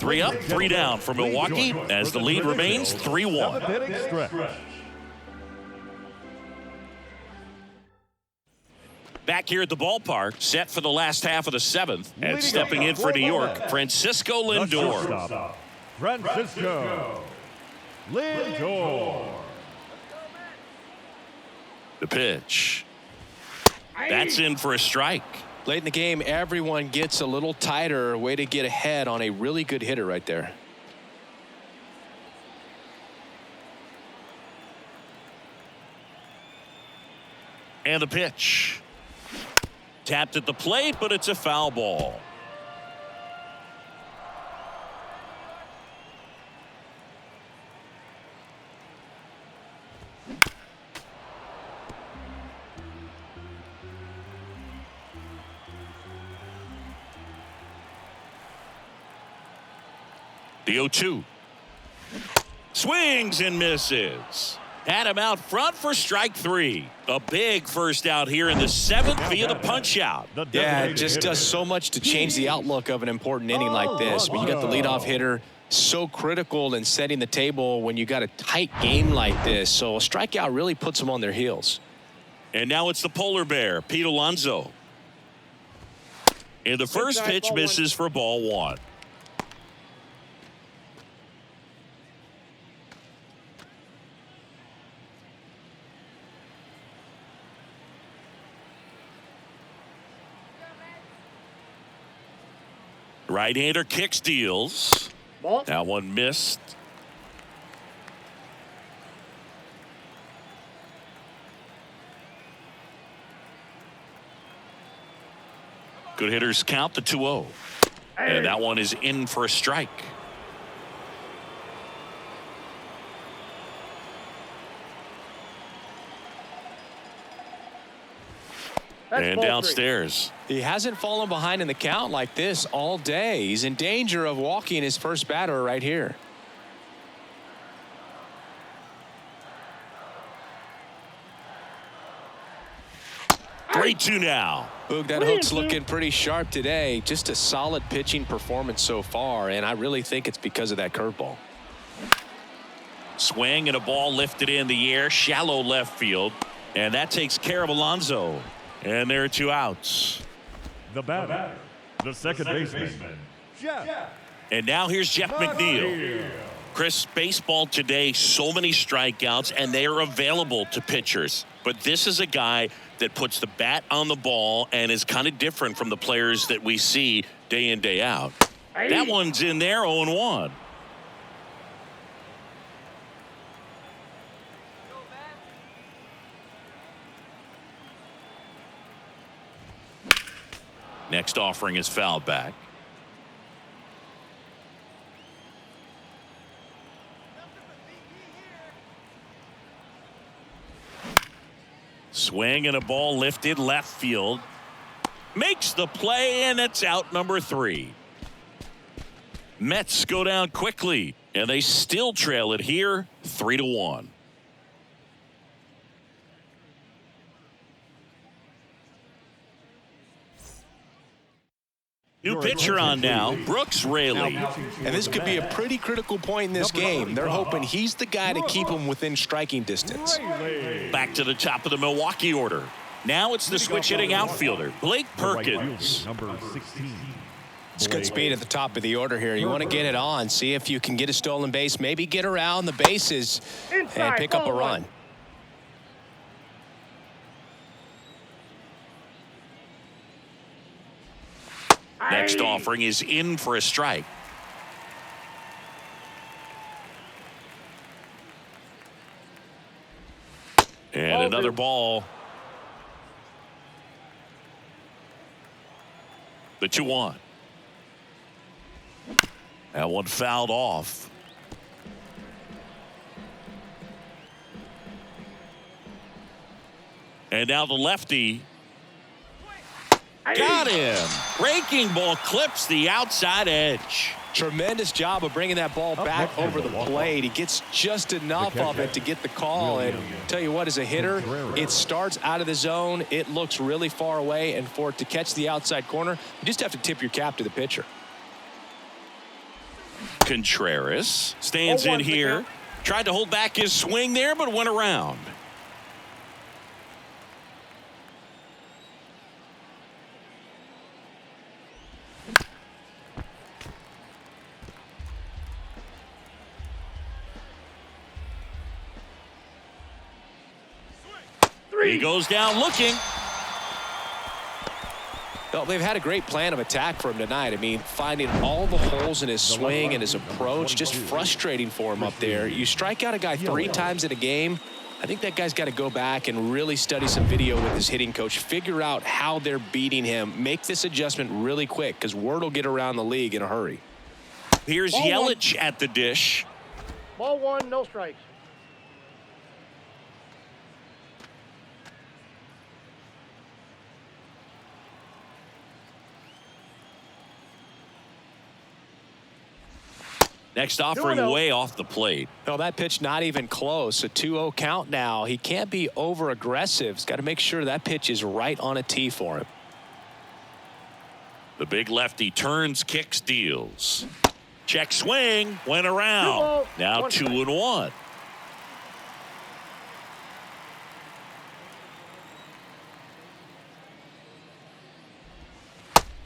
3 up, 3 down for Milwaukee as the lead remains 3-1. 7th inning stretch. Back here at the ballpark, set for the last half of the 7th. And stepping in for New York, Francisco The Lindor. shortstop, Francisco Lindor. The pitch. That's in for a strike. Late in the game, everyone gets a little tighter. Way to get ahead on a really good hitter right there. And the pitch. Tapped at the plate, but it's a foul ball. The 0-2. Swings and misses. Had him out front for strike 3. A big first out here in the 7th via the punch out. Yeah, it just does so much to change the outlook of an important inning like this. When you got the leadoff hitter, so critical in setting the table when you got a tight game like this. So a strikeout really puts them on their heels. And now it's the polar bear, Pete Alonso. And the first pitch misses for ball 1. Right-hander kicks, deals. Ball. That one missed. Good hitters count the 2-0. And that one is in for a strike. That's And ball 3. downstairs. He hasn't fallen behind in the count like this all day. He's in danger of walking his first batter right here. Three 2 now. Boog, that hook's looking pretty sharp today. Just a solid pitching performance so far, and I really think it's because of that curveball. Swing and a ball lifted in the air, shallow left field, and that takes care of Alonso. And there are 2 outs. The batter, the second baseman, Jeff. And now here's Jeff McNeil. Chris, baseball today, so many strikeouts, and they are available to pitchers. But this is a guy that puts the bat on the ball and is kind of different from the players that we see day in, day out. That one's in there, 0-1. Next offering is fouled back. Swing and a ball lifted left field. Makes the play, and it's out number 3. Mets go down quickly, and they still trail it here 3-1. New pitcher on now, Brooks Raley. And this could be a pretty critical point in this game. They're hoping he's the guy to keep him within striking distance. Back to the top of the Milwaukee order. Now it's the switch hitting outfielder, Blake Perkins. Number 16. It's good speed at the top of the order here. You want to get it on, see if you can get a stolen base, maybe get around the bases and pick up a run. Next offering is in for a strike. And another ball. The 2-1. That one fouled off. And now the lefty. Got him. Breaking ball clips the outside edge. Tremendous job of bringing that ball back over the plate. He gets just enough of it to get the call. And tell you what, as a hitter, it starts out of the zone. It looks really far away. And for it to catch the outside corner, you just have to tip your cap to the pitcher. Contreras stands in here. Tried to hold back his swing there, but went around. He goes down looking. Well, they've had a great plan of attack for him tonight. I mean, finding all the holes in his swing and his approach, just frustrating for him up there. You strike out a guy 3 times in a game, I think that guy's got to go back and really study some video with his hitting coach, figure out how they're beating him, make this adjustment really quick because word will get around the league in a hurry. Here's Yelich at the dish. Ball 1, no strikes. Next offering way off the plate. No, that pitch not even close. A 2-0 count now. He can't be over aggressive. He's got to make sure that pitch is right on a tee for him. The big lefty turns, kicks, deals. Check swing, went around. Now 2-1.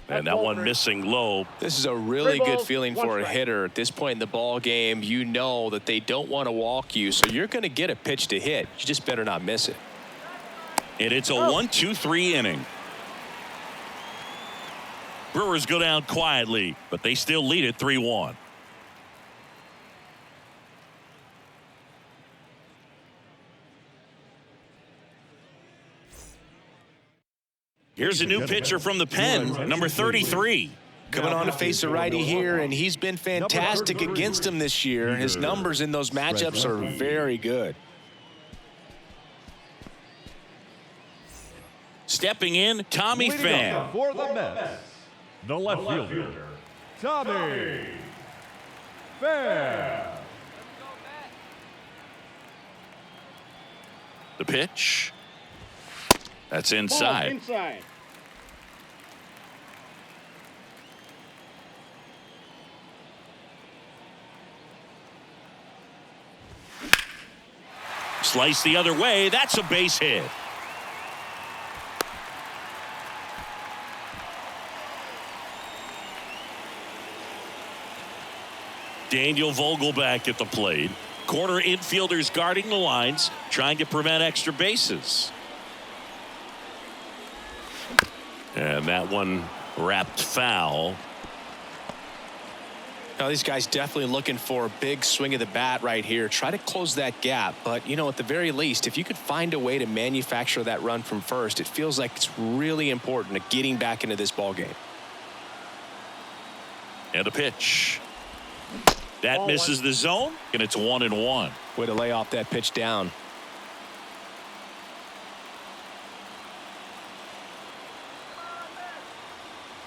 And that one missing low. This is a really good feeling for a hitter at this point in the ball game. You know that they don't want to walk you, so you're going to get a pitch to hit. You just better not miss it. And it's a 1-2-3 inning. Brewers go down quietly, but they still lead it 3-1. Here's a new pitcher from the pen, number 33. Coming on to face a righty here, and he's been fantastic against him this year. His numbers in those matchups are very good. Stepping in, Tommy Pham. For the Mets, the left fielder, Tommy Pham. The pitch. That's inside. Inside. Slice the other way. That's a base hit. Daniel Vogelback at the plate. Corner infielders guarding the lines, trying to prevent extra bases. And that one wrapped foul. Now these guys definitely looking for a big swing of the bat right here. Try to close that gap. But, you know, at the very least, if you could find a way to manufacture that run from first, it feels like it's really important to getting back into this ball game. And a pitch. That misses the zone, and it's 1-1. Way to lay off that pitch down.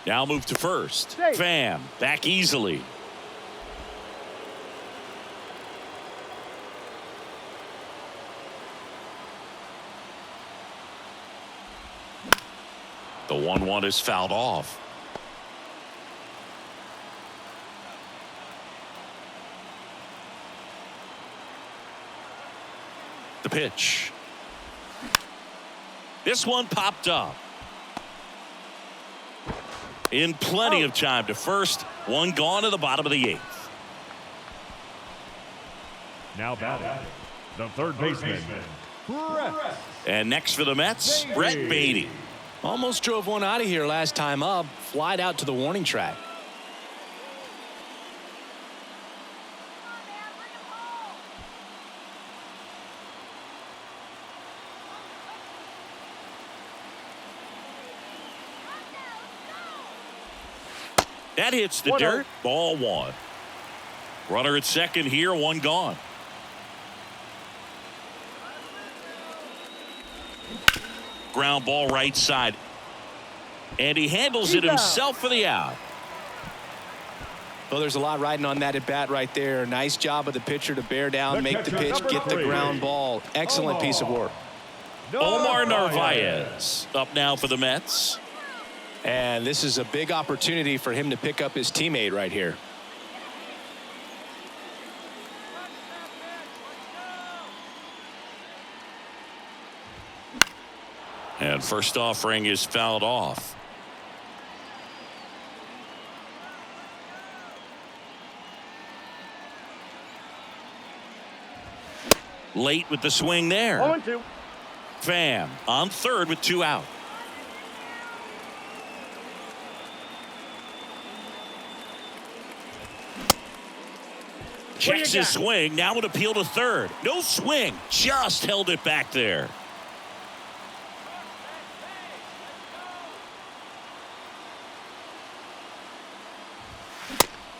Now move to first. Pham back easily. The 1-1 is fouled off. The pitch. This one popped up. In plenty of time to first. One gone to the bottom of the 8th. Now batting, the third baseman, Brett. And next for the Mets, Brett Beatty. Almost drove one out of here last time up. Flied out to the warning track. That hits the dirt. Ball 1. Runner at second here, one gone. Ground ball right side. And he handles it himself for the out. Well, there's a lot riding on that at bat right there. Nice job of the pitcher to bear down, make the pitch, get the ground ball. Excellent piece of work. Omar Narvaez up now for the Mets. And this is a big opportunity for him to pick up his teammate right here. And first offering is fouled off. Late with the swing there. 0-2. Pham on third with 2 out. Checks his swing. Now would appeal to third. No swing. Just held it back there.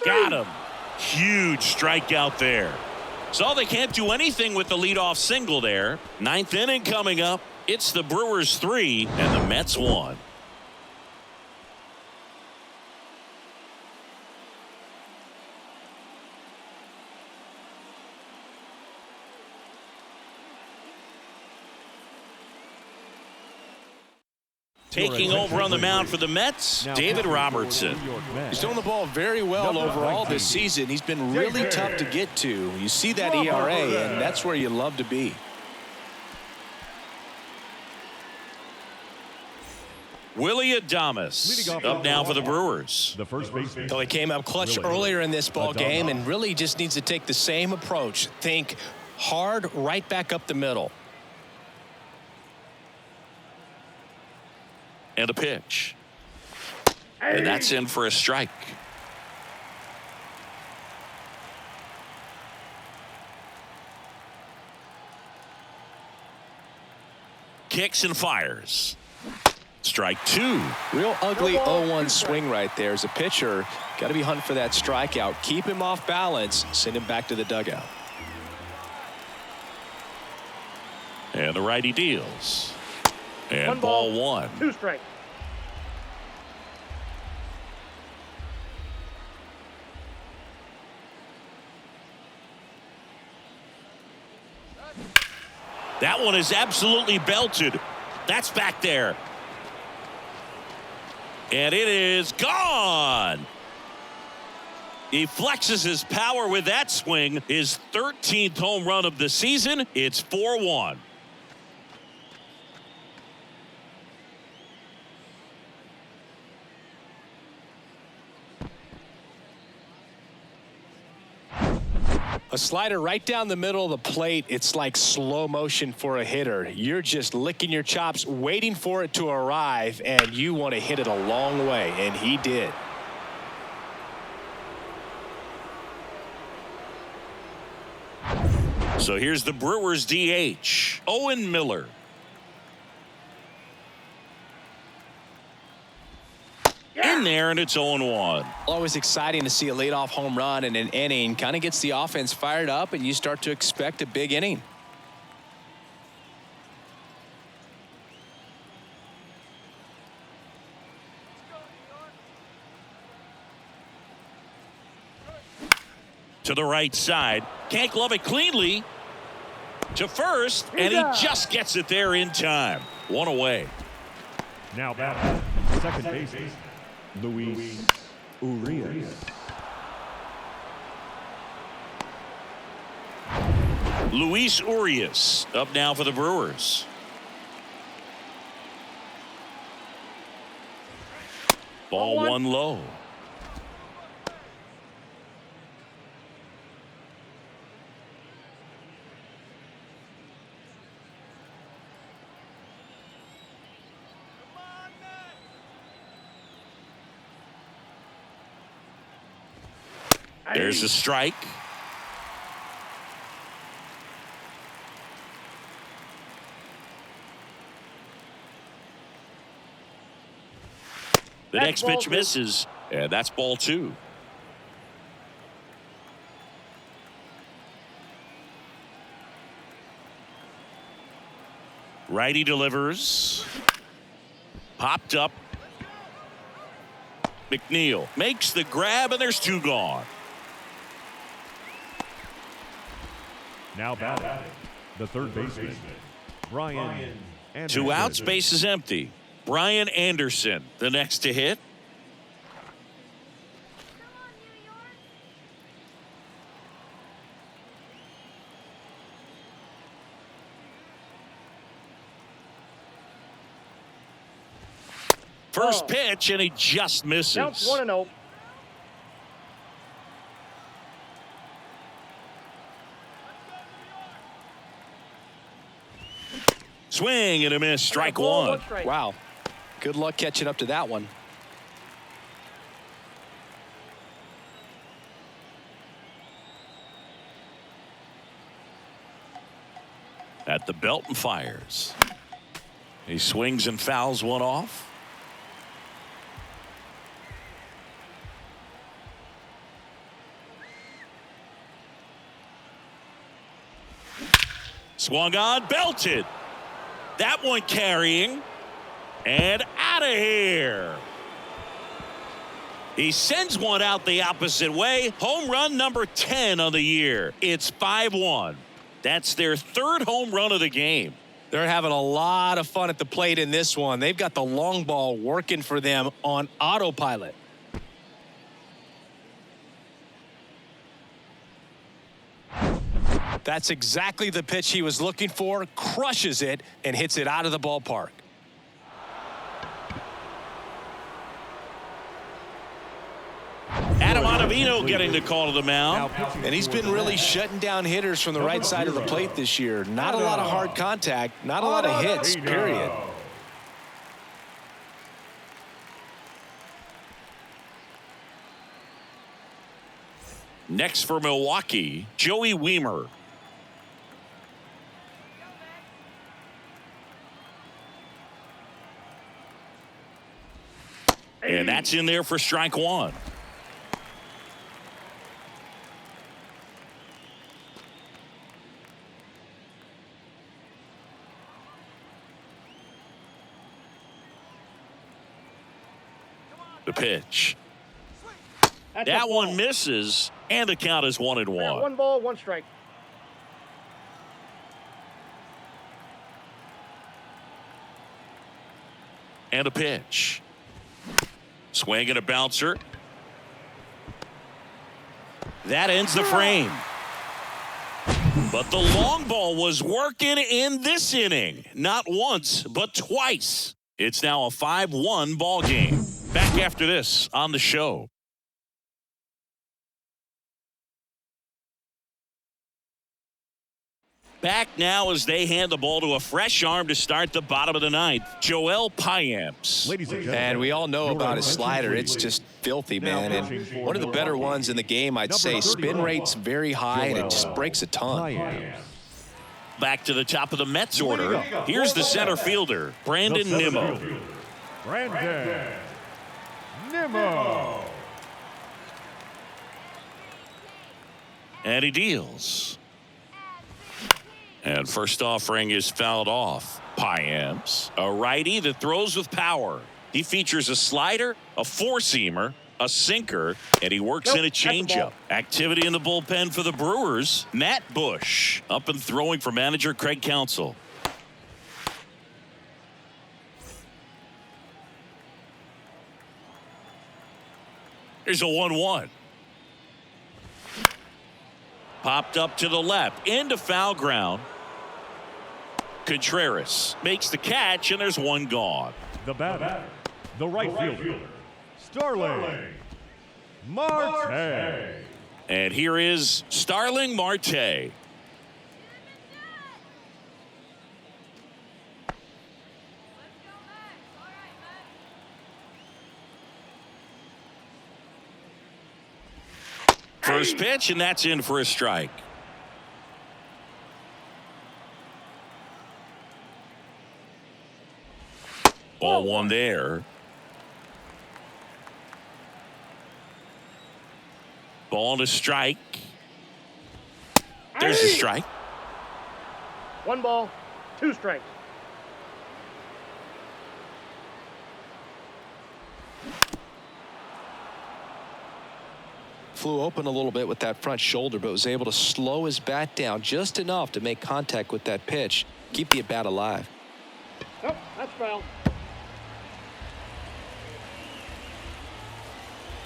Got him. Huge strikeout there. So they can't do anything with the leadoff single there. 9th inning coming up. It's the Brewers 3 and the Mets 1. Taking over on the mound for the Mets, David Robertson. He's throwing the ball very well overall this season. He's been really tough to get to. You see that ERA, and that's where you love to be. Willie Adames up now for the Brewers. The first baseman. So he came up clutch earlier in this ball game and really just needs to take the same approach. Think hard right back up the middle. And a pitch. And that's in for a strike. Kicks and fires. Strike 2. Real ugly 0-1 swing right there. As a pitcher, got to be hunting for that strikeout. Keep him off balance. Send him back to the dugout. And the righty deals. And ball 1. 2 strikes. That one is absolutely belted. That's back there. And it is gone. He flexes his power with that swing. His 13th home run of the season. It's 4-1. A slider right down the middle of the plate. It's like slow motion for a hitter. You're just licking your chops, waiting for it to arrive, and you want to hit it a long way, and he did. So here's the Brewers DH, Owen Miller. In there, and it's 0-1. Always exciting to see a leadoff home run in an inning. Kind of gets the offense fired up, and you start to expect a big inning. To the right side. Can't glove it cleanly. To first, and he just gets it there in time. One away. Now batting, second baseman, Luis Urias. Luis Urias up now for the Brewers. Ball one low. There's a strike. The next pitch misses, and that's ball two. Righty delivers. Popped up. McNeil makes the grab, and there's two gone. Now batting, the third baseman, Brian Anderson. 2 outs, base is empty. Brian Anderson, the next to hit. First pitch, and he just misses. Now it's 1-0. Swing and a miss, strike Ball, one. strike. Wow. Good luck catching up to that one. At the belt and fires. He swings and fouls one off. Swung on, belted. That one carrying. And out of here. He sends one out the opposite way. Home run number 10 on the year. It's 5-1. That's their third home run of the game. They're having a lot of fun at the plate in this one. They've got the long ball working for them on autopilot. That's exactly the pitch he was looking for. Crushes it and hits it out of the ballpark. Adam Ottavino getting the call to the mound. And he's been really shutting down hitters from the right side of the plate this year. Not a lot of hard contact, not a lot of hits, period. Next for Milwaukee, Joey Wiemer. And that's in there for strike one. The pitch. That one misses, and the count is 1-1. 1 ball, 1 strike. And a pitch. Swing and a bouncer. That ends the frame. But the long ball was working in this inning. Not once, but twice. It's now a 5-1 ball game. Back after this on the show. Back now as they hand the ball to a fresh arm to start the bottom of the ninth, Joel Payamps. Ladies and gentlemen, And we all know your about his attention, slider. please. It's just filthy, Now man. And pitching for one of the better Milwaukee. ones in the game, I'd say. Number Spin 31, rate's very high, and it just Joel breaks a ton. Payamps. Back to the top of the Mets order. Here's the center fielder, Brandon The center Nimmo. fielder, Brandon Nimmo. And he deals. And first offering is fouled off. Payamps, a righty that throws with power. He features a slider, a four-seamer, a sinker, and he works in a changeup. Activity in the bullpen for the Brewers. Matt Bush up and throwing for manager Craig Counsell. Here's a 1-1. Popped up to the left into foul ground. Contreras makes the catch, and there's one gone. The batter, the right fielder, Starling Marte. And here is Starling Marte. First pitch, and that's in for a strike. Ball one there. Ball to strike. There's the strike. 1 ball, 2 strikes. Flew open a little bit with that front shoulder, but was able to slow his bat down just enough to make contact with that pitch. Keep the bat alive. Nope, that's foul.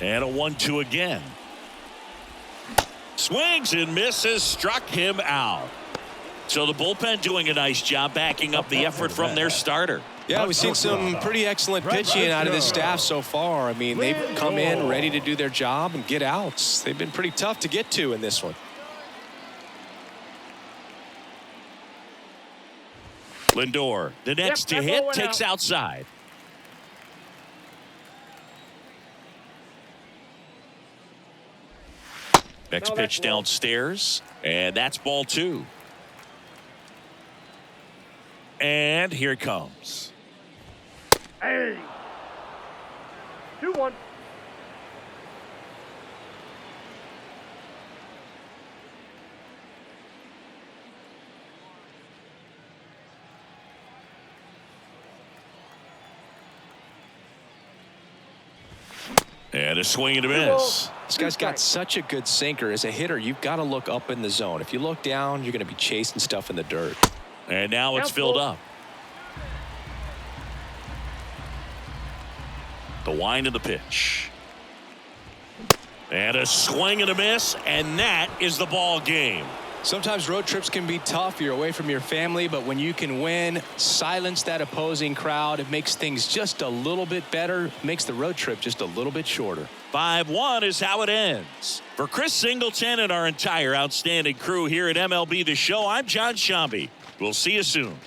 And a 1-2 again. Swings and misses, struck him out. So the bullpen doing a nice job backing up the effort from their starter. Yeah, we've seen some pretty excellent pitching out of this staff so far. I mean, they've come in ready to do their job and get outs. They've been pretty tough to get to in this one. Lindor, the next to that ball hit, went takes out. outside. Next No, that's pitch low. downstairs, and that's ball 2. And here it comes. Hey. 2-1. And a swing and a miss. This guy's got such a good sinker. As a hitter, you've got to look up in the zone. If you look down, you're going to be chasing stuff in the dirt. And now it's filled up. The wind of the pitch. And a swing and a miss, and that is the ball game. Sometimes road trips can be tough. You're away from your family, but when you can win, silence that opposing crowd, it makes things just a little bit better, makes the road trip just a little bit shorter. 5-1 is how it ends. For Chris Singleton and our entire outstanding crew here at MLB The Show, I'm John Shambi. We'll see you soon.